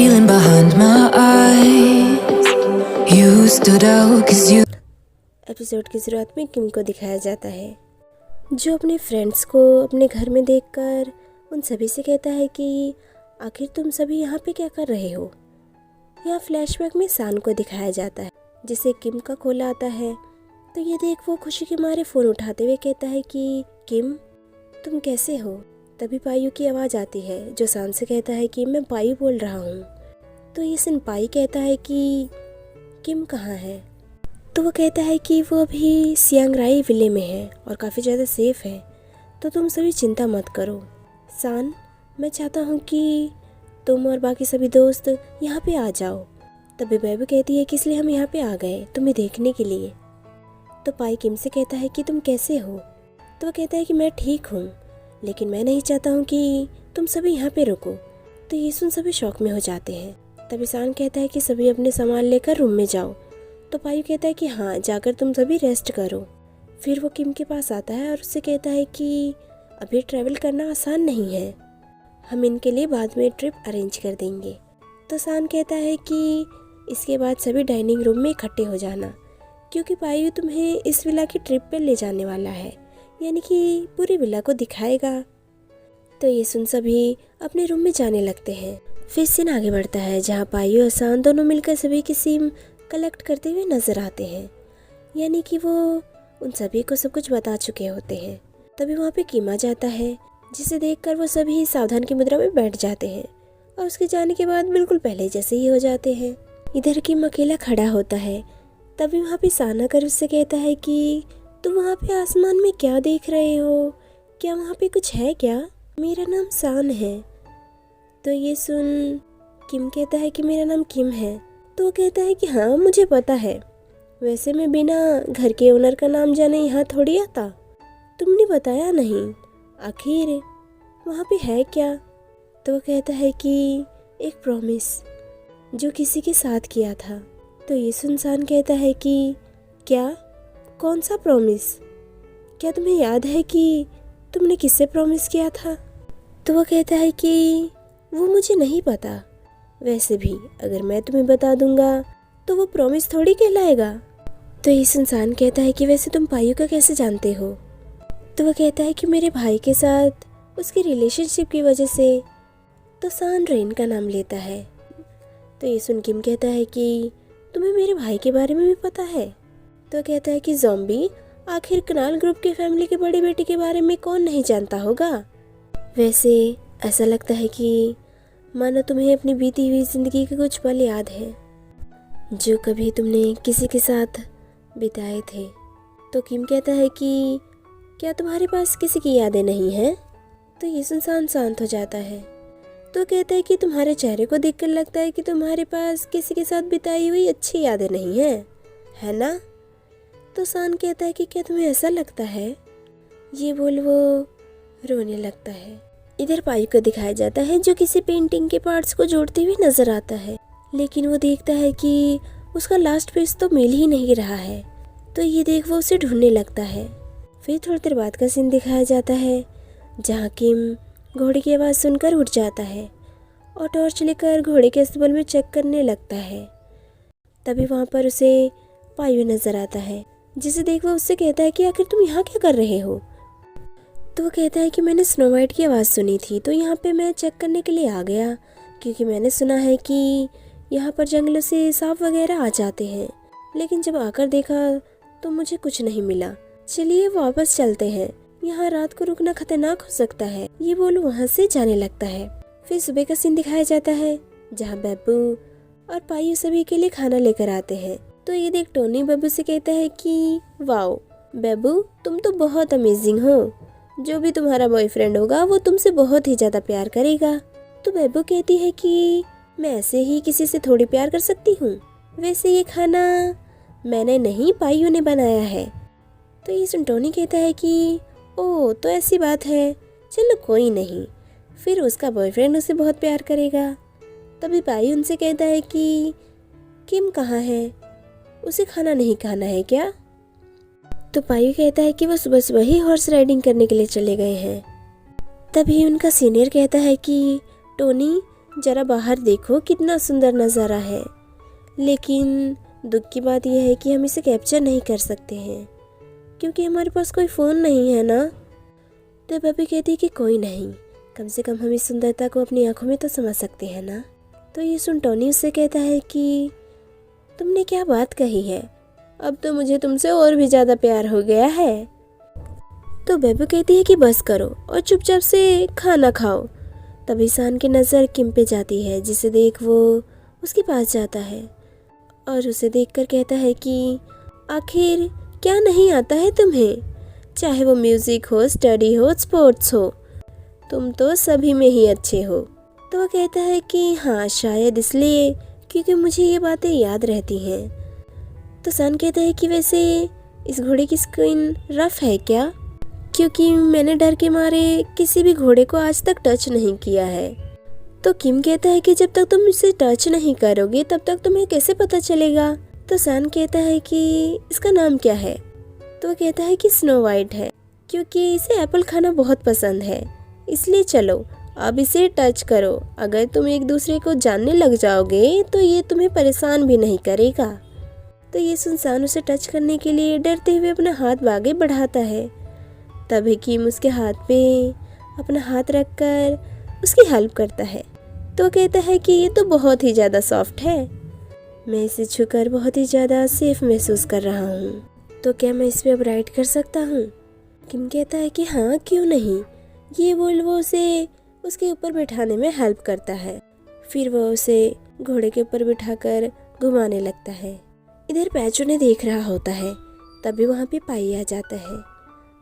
feeling behind my eyes. You stood out 'cause you. Episode की शुरुआत में किम को दिखाया जाता है जो अपने फ्रेंड्स को अपने घर में देखकर उन सभी से कहता है कि आखिर तुम सभी यहाँ पे क्या कर रहे हो। यहाँ फ्लैशबैक में सान को दिखाया जाता है जिसे किम का कॉल आता है, तो ये देख वो खुशी के मारे फ़ोन उठाते हुए कहता है कि किम तुम कैसे हो। तभी पायू की आवाज़ आती है जो सान से कहता है कि मैं पायू बोल रहा हूँ। तो ये सुन पाई कहता है कि किम कहाँ है। तो वो कहता है कि वो अभी सियांगराई विले में है और काफ़ी ज़्यादा सेफ़ है, तो तुम सभी चिंता मत करो। सान मैं चाहता हूँ कि तुम और बाकी सभी दोस्त यहाँ पे आ जाओ। तभी बेबू कहती है कि इसलिए हम यहाँ पे आ गए तुम्हें देखने के लिए। तो पाई किम से कहता है कि तुम कैसे हो। तो वो कहता है कि मैं ठीक हूँ, लेकिन मैं नहीं चाहता हूँ कि तुम सभी यहाँ पे रुको। तो ये सुन सभी शौक में हो जाते हैं। तभी सान कहता है कि सभी अपने सामान लेकर रूम में जाओ। तो पायू कहता है कि हाँ जाकर तुम सभी रेस्ट करो। फिर वो किम के पास आता है और उससे कहता है कि अभी ट्रैवल करना आसान नहीं है, हम इनके लिए बाद में ट्रिप अरेंज कर देंगे। तो सान कहता है कि इसके बाद सभी डाइनिंग रूम में इकट्ठे हो जाना, क्योंकि पायू तुम्हें इस विला की ट्रिप पे ले जाने वाला है, यानी कि पूरी विला को दिखाएगा। तो ये सुन सभी अपने रूम में जाने लगते हैं। फिर सीन आगे बढ़ता है जहाँ पायू और सान दोनों मिलकर सभी की सिम कलेक्ट करते हुए नजर आते हैं, यानी कि वो उन सभी को सब कुछ बता चुके होते हैं। तभी वहाँ पे किम आ जाता है जिसे देखकर वो सभी सावधान की मुद्रा में बैठ जाते हैं और उसके जाने के बाद बिल्कुल पहले जैसे ही हो जाते हैं। इधर किम अकेला खड़ा होता है। तभी वहाँ पे सान आकर उससे कहता है कि तुम वहाँ पे आसमान में क्या देख रहे हो, क्या वहाँ पे कुछ है क्या। मेरा नाम सान है। तो ये सुन किम कहता है कि मेरा नाम किम है। तो वो कहता है कि हाँ मुझे पता है, वैसे मैं बिना घर के ओनर का नाम जाने यहाँ थोड़ी आता, तुमने बताया नहीं, आखिर वहाँ पे है क्या। तो वो कहता है कि एक प्रॉमिस जो किसी के साथ किया था। तो ये सुनसान कहता है कि क्या, कौन सा प्रॉमिस, क्या तुम्हें याद है कि तुमने किससे प्रॉमिस किया था। तो वो कहता है कि वो मुझे नहीं पता, वैसे भी अगर मैं तुम्हें बता दूंगा तो वो प्रॉमिस थोड़ी कहलाएगा। तो ये इंसान कहता है कि वैसे तुम पायू का कैसे जानते हो। तो वो कहता है कि मेरे भाई के साथ उसकी रिलेशनशिप की वजह से। तो सान रेन का नाम लेता है। तो ये सुन किम कहता है कि तुम्हें मेरे भाई के बारे में भी पता है। तो कहता है कि ज़ॉम्बी, आखिर कनाल ग्रुप के फैमिली के बड़े बेटे के बारे में कौन नहीं जानता होगा। वैसे ऐसा लगता है कि मानो तुम्हें अपनी बीती हुई ज़िंदगी के कुछ पल याद है जो कभी तुमने किसी के साथ बिताए थे। तो किम कहता है कि क्या तुम्हारे पास किसी की यादें नहीं हैं। तो ये इंसान शांत हो जाता है। तो कहता है कि तुम्हारे चेहरे को देखकर लगता है कि तुम्हारे पास किसी के साथ बिताई हुई अच्छी यादें नहीं हैं, है ना। तो सान कहता है कि क्या तुम्हें ऐसा लगता है। ये बोल वो रोने लगता है। इधर पायू को दिखाया जाता है जो किसी पेंटिंग के पार्ट्स को जोड़ते हुए नजर आता है, लेकिन वो देखता है कि उसका लास्ट पीस तो मिल ही नहीं रहा है। तो ये देख वो उसे ढूंढने लगता है। फिर थोड़ी देर बाद का सीन दिखाया जाता है जहाँ किम घोड़े की आवाज़ सुनकर उठ जाता है और टॉर्च लेकर घोड़े के अस्तबल में चेक करने लगता है। तभी वहाँ पर उसे पायू नजर आता है जिसे देख वो उससे कहता है कि आखिर तुम यहाँ क्या कर रहे हो। तो वो कहता है कि मैंने स्नो वाइट की आवाज़ सुनी थी, तो यहाँ पे मैं चेक करने के लिए आ गया, क्योंकि मैंने सुना है कि यहाँ पर जंगलों से सांप वगैरह आ जाते हैं, लेकिन जब आकर देखा तो मुझे कुछ नहीं मिला। चलिए वापस चलते हैं, यहाँ रात को रुकना खतरनाक हो सकता है। ये बोल वहाँ से जाने लगता है। फिर सुबह का सीन दिखाया जाता है जहाँ बेबू और पायू सभी के लिए खाना लेकर आते हैं। तो ये देख टोनी बेबू से कहता है कि वाओ बेबू तुम तो बहुत अमेजिंग हो, जो भी तुम्हारा बॉयफ्रेंड होगा वो तुमसे बहुत ही ज्यादा प्यार करेगा। तो बेबू कहती है कि मैं ऐसे ही किसी से थोड़ी प्यार कर सकती हूँ, वैसे ये खाना मैंने नहीं पायू ने बनाया है। तो ये सुन टोनी कहता है कि ओह तो ऐसी बात है, चलो कोई नहीं, फिर उसका बॉयफ्रेंड उसे बहुत प्यार करेगा। तभी पायू उनसे कहता है कि किम कहाँ है, उसे खाना नहीं खाना है क्या। तो पायू कहता है कि वो सुबह सुबह ही हॉर्स राइडिंग करने के लिए चले गए हैं। तभी उनका सीनियर कहता है कि टोनी जरा बाहर देखो कितना सुंदर नज़ारा है, लेकिन दुख की बात यह है कि हम इसे कैप्चर नहीं कर सकते हैं क्योंकि हमारे पास कोई फ़ोन नहीं है ना। तो बेबी कहती है कि कोई नहीं, कम से कम हम इस सुंदरता को अपनी आंखों में तो समझ सकते हैं ना। तो ये सुन टोनी उससे कहता है कि तुमने क्या बात कही है, अब तो मुझे तुमसे और भी ज़्यादा प्यार हो गया है। तो बेबी कहती है कि बस करो और चुपचाप से खाना खाओ। तभी सान की नज़र किम पे जाती है, जिसे देख वो उसके पास जाता है और उसे देखकर कहता है कि आखिर क्या नहीं आता है तुम्हें, चाहे वो म्यूज़िक हो, स्टडी हो, स्पोर्ट्स हो, तुम तो सभी में ही अच्छे हो। तो वह कहता है कि हाँ शायद इसलिए क्योंकि मुझे ये बातें याद रहती हैं। तो सान कहता है कि वैसे इस घोड़े की स्किन रफ है क्या, क्योंकि मैंने डर के मारे किसी भी घोड़े को आज तक टच नहीं किया है। तो किम कहता है कि जब तक तुम इसे टच नहीं करोगे तब तक तुम्हें कैसे पता चलेगा। तो सान कहता है कि इसका नाम क्या है। तो वो कहता है कि स्नो वाइट है, क्योंकि इसे एप्पल खाना बहुत पसंद है, इसलिए चलो अब इसे टच करो। अगर तुम एक दूसरे को जानने लग जाओगे तो ये तुम्हें परेशान भी नहीं करेगा। तो ये सुनसान उसे टच करने के लिए डरते हुए अपना हाथ आगे बढ़ाता है। तभी किम उसके हाथ पे अपना हाथ रखकर उसकी हेल्प करता है। तो कहता है कि ये तो बहुत ही ज़्यादा सॉफ्ट है, मैं इसे छूकर बहुत ही ज़्यादा सेफ महसूस कर रहा हूँ, तो क्या मैं इस पे अब राइड कर सकता हूँ। किम कहता है कि हाँ क्यों नहीं। ये बोल वो उसे उसके ऊपर बिठाने में हेल्प करता है। फिर वो उसे घोड़े के ऊपर बिठाकर घुमाने लगता है। इधर पैच उन्हें देख रहा होता है, तभी वहाँ पे पाई आ जाता है,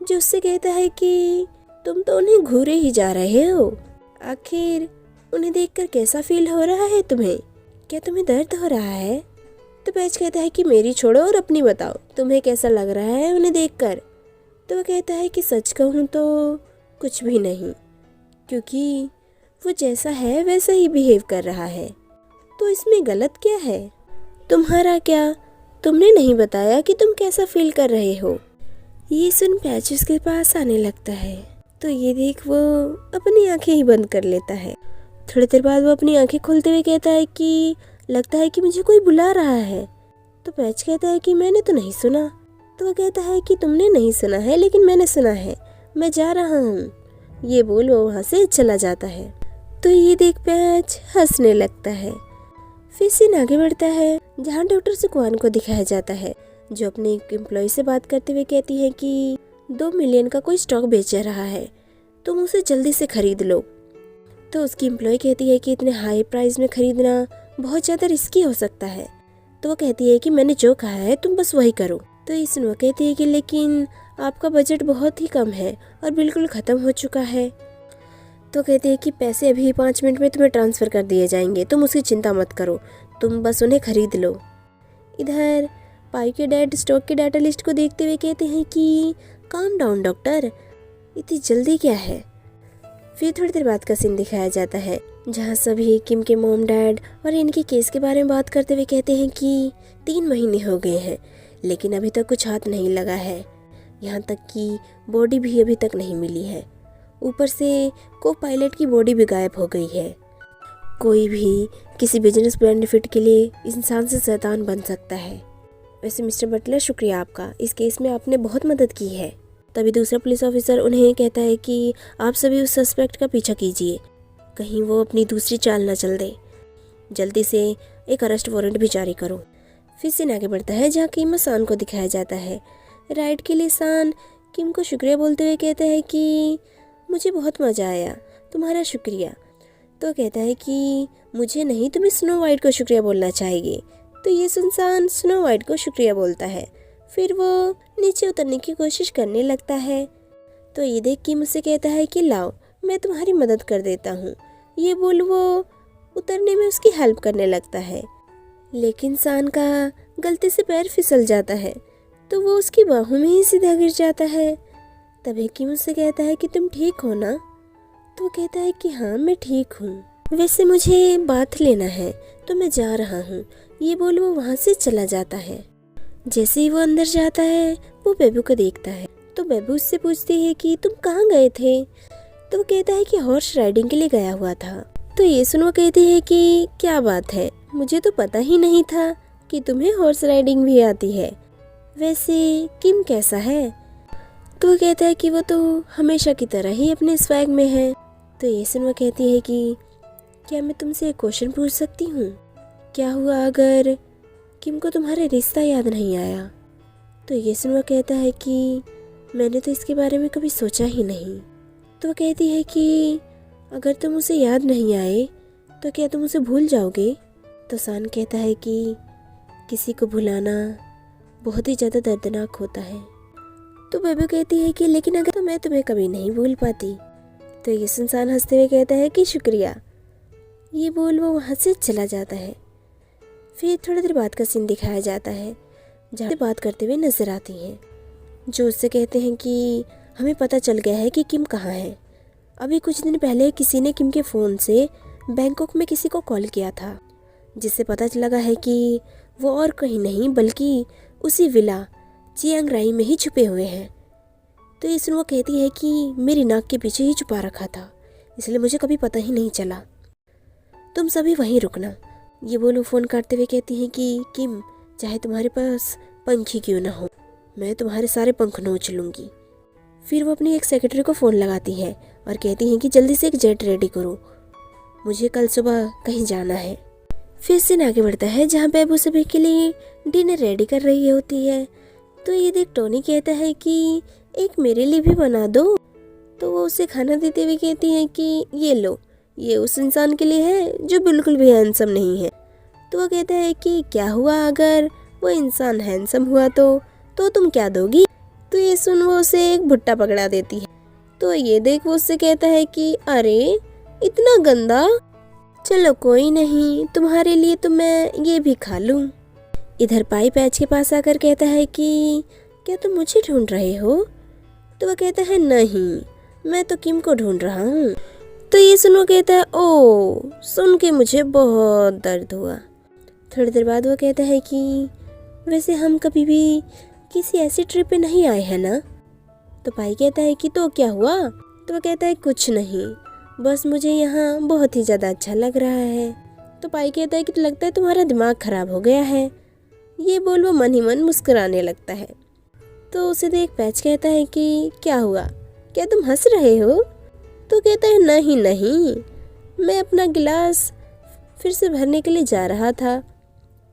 जो उससे कहता है कि तुम तो उन्हें घूरे ही जा रहे हो, आखिर उन्हें देखकर कैसा फील हो रहा है तुम्हें, क्या तुम्हें दर्द हो रहा है। तो पैच कहता है कि मेरी छोड़ो और अपनी बताओ, तुम्हें कैसा लग रहा है उन्हें देखकर। तो वह कहता है कि सच कहूँ तो कुछ भी नहीं, क्योंकि वो जैसा है वैसा ही बिहेव कर रहा है, तो इसमें गलत क्या है। तुम्हारा क्या, तुमने नहीं बताया कि तुम कैसा फील कर रहे हो। ये सुन पैच उसके पास आने लगता है, तो ये देख वो अपनी आंखें ही बंद कर लेता है। थोड़ी देर बाद वो अपनी आंखें खोलते हुए कहता है कि लगता है कि मुझे कोई बुला रहा है। तो पैच कहता है कि मैंने तो नहीं सुना। तो वो कहता है कि तुमने नहीं सुना है लेकिन मैंने सुना है, मैं जा रहा हूँ। ये बोल वो वहाँ से चला जाता है। तो ये देख पैच हंसने लगता है। फिर सीन आगे बढ़ता है, जहाँ डॉक्टर सुकवान को दिखाया जाता है, जो अपने एक एम्प्लॉय से बात करते हुए कहती है कि 2 मिलियन का कोई स्टॉक बेच रहा है, तुम उसे जल्दी से खरीद लो। तो उसकी एम्प्लॉय कहती है कि इतने हाई प्राइस में खरीदना बहुत ज़्यादा रिस्की हो सकता है। तो वो कहती है कि मैंने जो कहा है तुम बस वही करो। तो इसमें वो कहती है कि लेकिन आपका बजट बहुत ही कम है और बिल्कुल ख़त्म हो चुका है। तो कहते हैं कि पैसे अभी 5 मिनट में तुम्हें ट्रांसफ़र कर दिए जाएंगे, तुम उसकी चिंता मत करो, तुम बस उन्हें खरीद लो। इधर पाई के डैड स्टॉक के डाटा लिस्ट को देखते हुए कहते हैं कि काम डाउन डॉक्टर, इतनी जल्दी क्या है। फिर थोड़ी देर बाद का सीन दिखाया जाता है, जहाँ सभी किम के मॉम डैड और इनके केस के बारे में बात करते हुए कहते हैं कि 3 महीने हो गए हैं लेकिन अभी तक कुछ हाथ नहीं लगा है, यहाँ तक कि बॉडी भी अभी तक नहीं मिली है, ऊपर से को पायलट की बॉडी भी गायब हो गई है। कोई भी किसी बिजनेस बेनिफिट के लिए इंसान से शैतान बन सकता है। वैसे मिस्टर बटलर शुक्रिया आपका, इस केस में आपने बहुत मदद की है। तभी दूसरा पुलिस ऑफिसर उन्हें कहता है कि आप सभी उस सस्पेक्ट का पीछा कीजिए, कहीं वो अपनी दूसरी चाल न चल दे, जल्दी से एक अरेस्ट वारंट भी जारी करो। फिर सीन आगे बढ़ता है, जहाँ किम और सान को दिखाया जाता है। राइड के लिए सान किम को शुक्रिया बोलते हुए कहता है कि मुझे बहुत मज़ा आया, तुम्हारा शुक्रिया। तो कहता है कि मुझे नहीं, तुम्हें स्नो वाइट को शुक्रिया बोलना चाहिए। तो ये सुनसान स्नो वाइट को शुक्रिया बोलता है। फिर वो नीचे उतरने की कोशिश करने लगता है। तो ये देख के मुझसे कहता है कि लाओ मैं तुम्हारी मदद कर देता हूँ। ये बोल वो उतरने में उसकी हेल्प करने लगता है, लेकिन सान का गलती से पैर फिसल जाता है, तो वो उसकी बाहों में ही सीधा गिर जाता है। तभी कि मुझसे कहता है कि तुम ठीक हो ना। तो कहता है कि हाँ मैं ठीक हूँ, वैसे मुझे बात लेना है तो मैं जा रहा हूँ। ये बोल वो वहाँ से चला जाता है। जैसे ही वो अंदर जाता है वो बेबू को देखता है। तो बेबू उससे पूछती है कि तुम कहाँ गए थे। तो वो कहता है कि हॉर्स राइडिंग के लिए गया हुआ था। तो ये सुन वो कहती है कि क्या बात है, मुझे तो पता ही नहीं था कि तुम्हें हॉर्स राइडिंग भी आती है। वैसे किम कैसा है? तो वो कहता है कि वो तो हमेशा की तरह ही अपने स्वैग में है। तो ये सुन वो कहती है कि क्या मैं तुमसे एक क्वेश्चन पूछ सकती हूँ? क्या हुआ अगर किम को तुम्हारा रिश्ता याद नहीं आया? तो ये सुन वो कहता है कि मैंने तो इसके बारे में कभी सोचा ही नहीं। तो वो कहती है कि अगर तुम उसे याद नहीं आए तो क्या तुम उसे भूल जाओगे? तो सान कहता है कि किसी को भुलाना बहुत ही ज़्यादा दर्दनाक होता है। तो बेबी कहती है कि लेकिन अगर तो मैं तुम्हें कभी नहीं भूल पाती। तो ये इंसान हंसते हुए कहता है कि शुक्रिया। ये बोल वो वहाँ से चला जाता है। फिर थोड़ी देर बाद का सीन दिखाया जाता है जहाँ से बात करते हुए नजर आती हैं, जो उससे कहते हैं कि हमें पता चल गया है कि किम कहाँ है। अभी कुछ दिन पहले किसी ने किम के फ़ोन से बैंकॉक में किसी को कॉल किया था, जिससे पता लगा है कि वो और कहीं नहीं बल्कि उसी विला चियांग राई में ही छुपे हुए हैं। तो ये सुन वो कहती है कि मेरी नाक के पीछे ही छुपा रखा था, इसलिए मुझे कभी पता ही नहीं चला। तुम सभी वहीं रुकना। ये बोलो फ़ोन काटते हुए कहती हैं कि किम, चाहे तुम्हारे पास पंख ही क्यों ना हो, मैं तुम्हारे सारे पंख नोच लूँगी। फिर वो अपनी एक सेक्रेटरी को फ़ोन लगाती है और कहती हैं कि जल्दी से एक जेट रेडी करो, मुझे कल सुबह कहीं जाना है। फिर सीन आगे बढ़ता है जहाँ पे वो सभी के लिए डिनर रेडी कर रही होती है। तो ये देख टोनी कहता है कि एक मेरे लिए भी बना दो। तो वो उसे खाना देते हुए कहती है कि ये लो, ये उस इंसान के लिए है जो बिल्कुल भी हैंडसम नहीं है। तो वो कहता है कि क्या हुआ अगर वो इंसान हैंडसम हुआ तो तुम क्या दोगी? तो ये सुन वो उसे एक भुट्टा पकड़ा देती है। तो ये देख वो उससे कहता है कि अरे इतना गंदा, चलो कोई नहीं, तुम्हारे लिए तो मैं ये भी खा लूँ। इधर पाई पैच के पास आकर कहता है कि क्या तुम मुझे ढूंढ रहे हो? तो वह कहता है नहीं, मैं तो किम को ढूंढ रहा हूँ। तो ये सुन वो कहता है ओ, सुन के मुझे बहुत दर्द हुआ। थोड़ी देर बाद वो कहता है कि वैसे हम कभी भी किसी ऐसी ट्रिप पे नहीं आए हैं ना? तो पाई कहता है कि तो क्या हुआ? तो वो कहता है कुछ नहीं, बस मुझे यहाँ बहुत ही ज़्यादा अच्छा लग रहा है। तो पाई कहता है कि तो लगता है तुम्हारा दिमाग खराब हो गया है। ये बोल वो मन ही मन मुस्कुराने लगता है। तो उसे देख पैच कहता है कि क्या हुआ, क्या तुम हंस रहे हो? तो कहता है नहीं नहीं, मैं अपना गिलास फिर से भरने के लिए जा रहा था,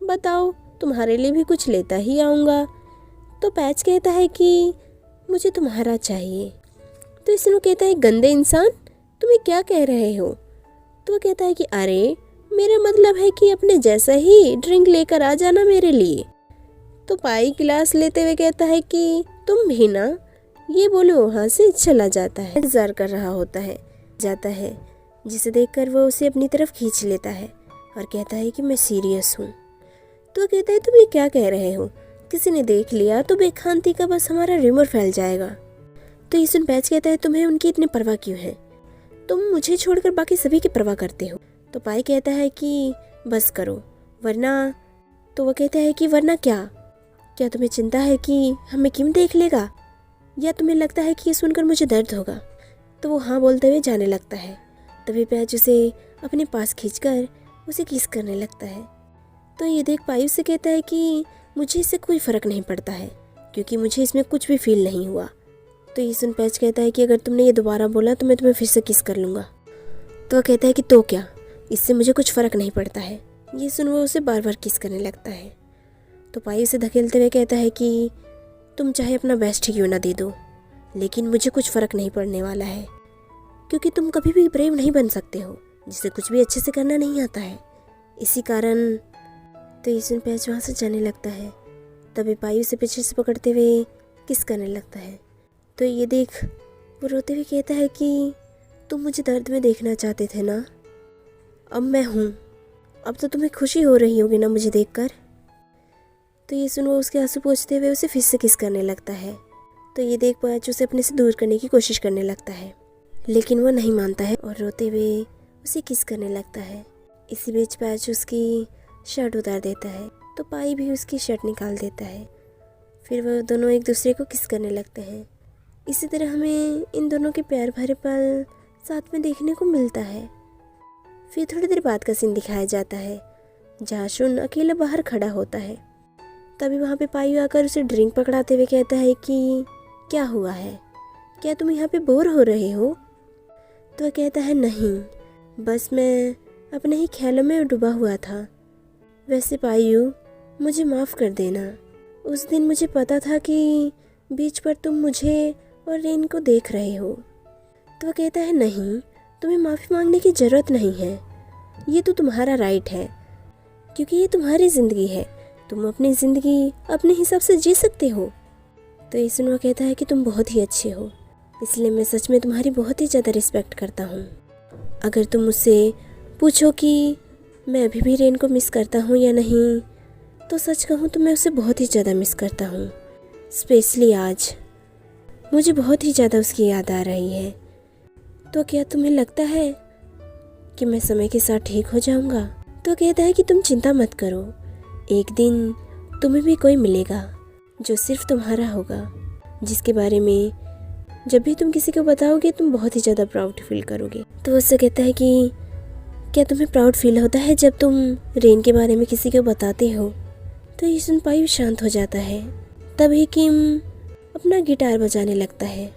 बताओ तुम्हारे लिए भी कुछ लेता ही आऊँगा। तो पैच कहता है कि मुझे तुम्हारा चाहिए। तो इसने कहता है गंदे इंसान, तुम्हें क्या कह रहे हो? तो वो कहता है कि अरे मेरा मतलब है कि अपने जैसा ही ड्रिंक लेकर आ जाना मेरे लिए। तो पाई गिलास लेते हुए कहता है कि तुम भी ना। ये बोलो वहाँ से चला जाता है। इंतजार कर रहा होता है जिसे देखकर वो उसे अपनी तरफ खींच लेता है और कहता है कि मैं सीरियस हूँ। तो वो कहता है तुम ये क्या कह रहे हो, किसी ने देख लिया तो बेखानती का बस हमारा र्यूमर फैल जाएगा। तो ये सुन पैच कहता है तुम्हें उनकी इतनी परवाह क्यों है, तुम मुझे छोड़कर बाकी सभी की परवाह करते हो। तो पाई कहता है कि बस करो वरना। तो वो कहता है कि वरना क्या तुम्हें चिंता है कि हमें किम देख लेगा, या तुम्हें लगता है कि ये सुनकर मुझे दर्द होगा? तो वो हाँ बोलते हुए जाने लगता है। तभी पैच उसे अपने पास खींचकर उसे किस करने लगता है। तो ये देख पाई उससे कहता है कि मुझे इससे कोई फ़र्क नहीं पड़ता है क्योंकि मुझे इसमें कुछ भी फील नहीं हुआ। तो ये सुन पैच कहता है कि अगर तुमने ये दोबारा बोला तो मैं तुम्हें फिर से किस कर लूँगा। तो वह कहता है कि तो क्या, इससे मुझे कुछ फ़र्क नहीं पड़ता है। ये सुन वो उसे बार बार किस करने लगता है। तो पाई उसे धकेलते हुए कहता है कि तुम चाहे अपना बेस्ट ही क्यों ना दे दो, लेकिन मुझे कुछ फ़र्क नहीं पड़ने वाला है क्योंकि तुम कभी भी ब्रेव नहीं बन सकते हो जिसे कुछ भी अच्छे से करना नहीं आता है, इसी कारण। तो ये सुन पैच वहाँ से जाने लगता है। तभी पाई उसे पीछे से पकड़ते हुए किस करने लगता है। तो ये देख वो रोते हुए कहता है कि तुम मुझे दर्द में देखना चाहते थे ना, अब मैं हूँ, अब तो तुम्हें खुशी हो रही होगी ना मुझे देखकर। तो ये सुन वो उसके आंसू पोंछते हुए उसे फिर से किस करने लगता है। तो ये देख पैच उसे अपने से दूर करने की कोशिश करने लगता है, लेकिन वो नहीं मानता है और रोते हुए उसे किस करने लगता है। इसी बीच पैच उसकी शर्ट उतार देता है तो पाई भी उसकी शर्ट निकाल देता है। फिर वो दोनों एक दूसरे को किस करने लगते हैं। इसी तरह हमें इन दोनों के प्यार भरे पल साथ में देखने को मिलता है। फिर थोड़ी देर बाद का सीन दिखाया जाता है जहाँ शुन अकेला बाहर खड़ा होता है। तभी वहाँ पे पायु आकर उसे ड्रिंक पकड़ाते हुए कहता है कि क्या हुआ है, क्या तुम यहाँ पे बोर हो रहे हो? तो वह कहता है नहीं, बस मैं अपने ही ख्यालों में डूबा हुआ था। वैसे पायु, मुझे माफ़ कर देना, उस दिन मुझे पता था कि बीच पर तुम मुझे और रेन को देख रहे हो। तो वह कहता है नहीं, तुम्हें माफ़ी मांगने की ज़रूरत नहीं है, ये तो तुम्हारा राइट है, क्योंकि ये तुम्हारी ज़िंदगी है, तुम अपनी ज़िंदगी अपने हिसाब से जी सकते हो। तो ये सुन वह कहता है कि तुम बहुत ही अच्छे हो, इसलिए मैं सच में तुम्हारी बहुत ही ज़्यादा रिस्पेक्ट करता हूँ। अगर तुम मुझसे पूछो कि मैं अभी भी रेन को मिस करता हूँ या नहीं, तो सच कहूँ तो मैं उसे बहुत ही ज़्यादा मिस करता हूँ। स्पेशली आज मुझे बहुत ही ज़्यादा उसकी याद आ रही है। तो क्या तुम्हें लगता है कि मैं समय के साथ ठीक हो जाऊँगा? तो कहता है कि तुम चिंता मत करो, एक दिन तुम्हें भी कोई मिलेगा जो सिर्फ तुम्हारा होगा, जिसके बारे में जब भी तुम किसी को बताओगे तुम बहुत ही ज़्यादा प्राउड फील करोगे। तो उससे कहता है कि क्या तुम्हें प्राउड फील होता है जब तुम रेन के बारे में किसी को बताते हो? तो ये सुन पायु शांत हो जाता है। तभी किम अपना गिटार बजाने लगता है,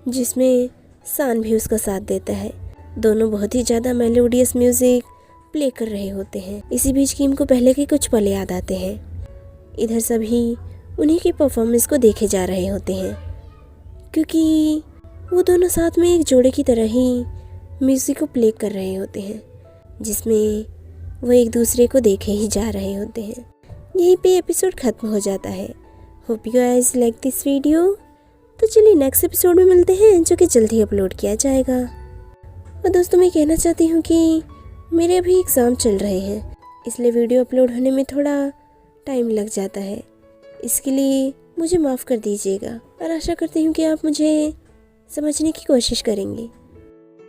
जिसमें सान भी उसका साथ देता है। दोनों बहुत ही ज़्यादा मेलोडियस म्यूज़िक प्ले कर रहे होते हैं। इसी बीच किम को पहले के कुछ पल याद आते हैं। इधर सभी उन्हीं की परफॉर्मेंस को देखे जा रहे होते हैं, क्योंकि वो दोनों साथ में एक जोड़े की तरह ही म्यूज़िक को प्ले कर रहे होते हैं, जिसमें वो एक दूसरे को देखे ही जा रहे होते हैं। यहीं पे एपिसोड ख़त्म हो जाता है। Hope you guys like this video. तो चलिए नेक्स्ट एपिसोड में मिलते हैं, जो कि जल्द ही अपलोड किया जाएगा। और दोस्तों मैं कहना चाहती हूँ कि मेरे अभी एग्ज़ाम चल रहे हैं, इसलिए वीडियो अपलोड होने में थोड़ा टाइम लग जाता है। इसके लिए मुझे माफ़ कर दीजिएगा और आशा करती हूँ कि आप मुझे समझने की कोशिश करेंगे।